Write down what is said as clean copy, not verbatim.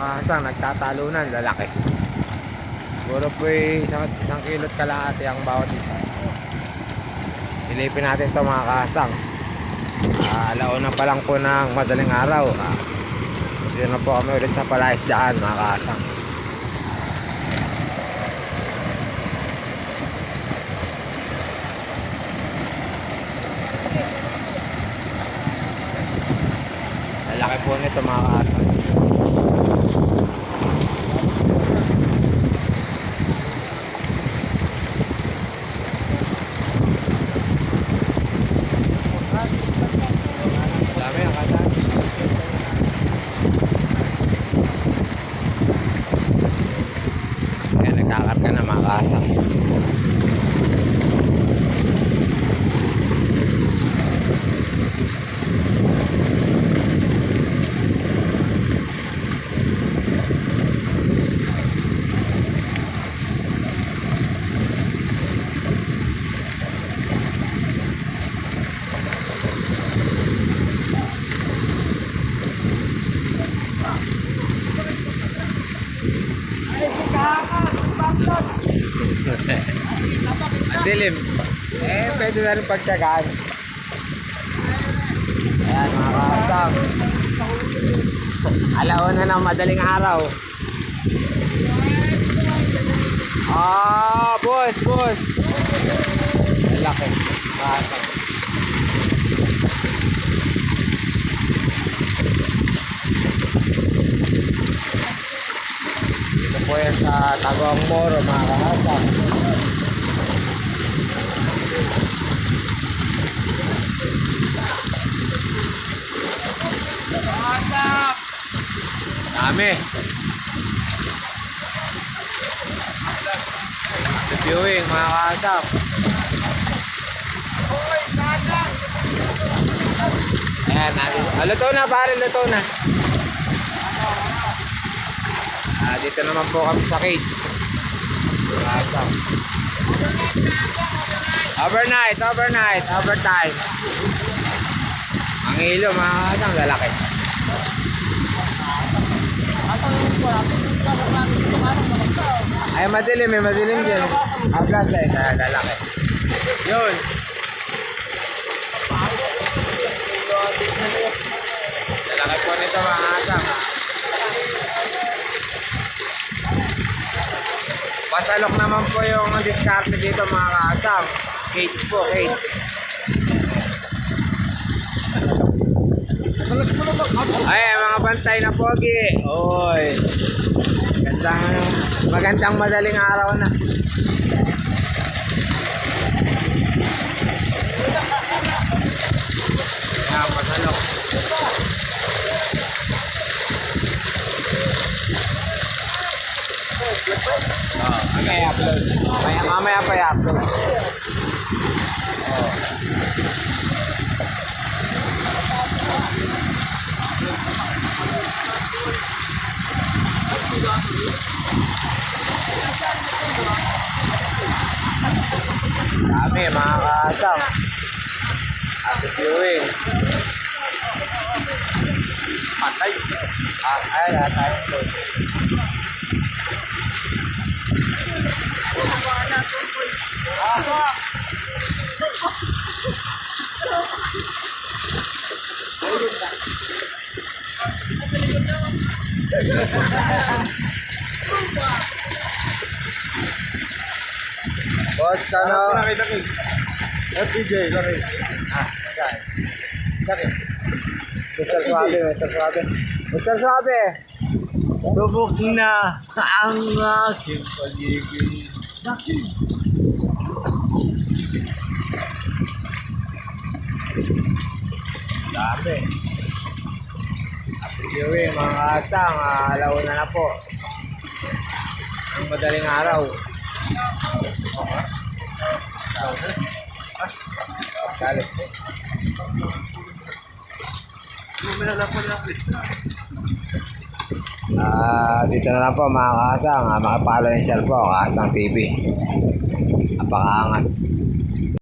kasang nagtatalunan, lalaki. Siguro po isang kilot kalahati ang bawat isa. Silipin natin to mga kasang. Alauna pa lang po ng madaling araw. Dito na po kami ulit sa palaisdaan mga kasang. Lalaki po nito mga kasang. Dami ang kasang. Kaya nagkakarga na mga kasang. Madilim. Pwede na rin pagtyagaan. Ayan mga kasang. Alauna ng madaling araw. Boss. Laki. Kasang. Ito po yan sa Taguang Moro mga kasang. Dami. Reviewing mga kasap. Ayan, luto na pare, luto na. Dito naman po kami sa cage. Kasap. Overtime. Ang ilo mga kasap, lalaki. Ay, madilim dyan. Flash light, lalaki. Yun. Lalaki po nito mga asang. Pasalok naman po yung discard dito mga kaasang. Cage po, cage. Ay, mga bantay na pogi. Oy. Magandang madaling araw na. Ayan, pasalok. Okay, upload. Mamaya pa i-upload. Dami mga kasam. Happy viewing. Patay. Atay. Boss, kano? Laki. FPJ, laki. Laki. Mr. Suave. Subok na ang aking pag-ibig. Laki. Dami. Happy viewing mga kasang. Alauna na po. Ang madaling araw. Galit po. Dito na lang po mga kasang. Makapalo yung share po. Kasang TV. Napakaangas.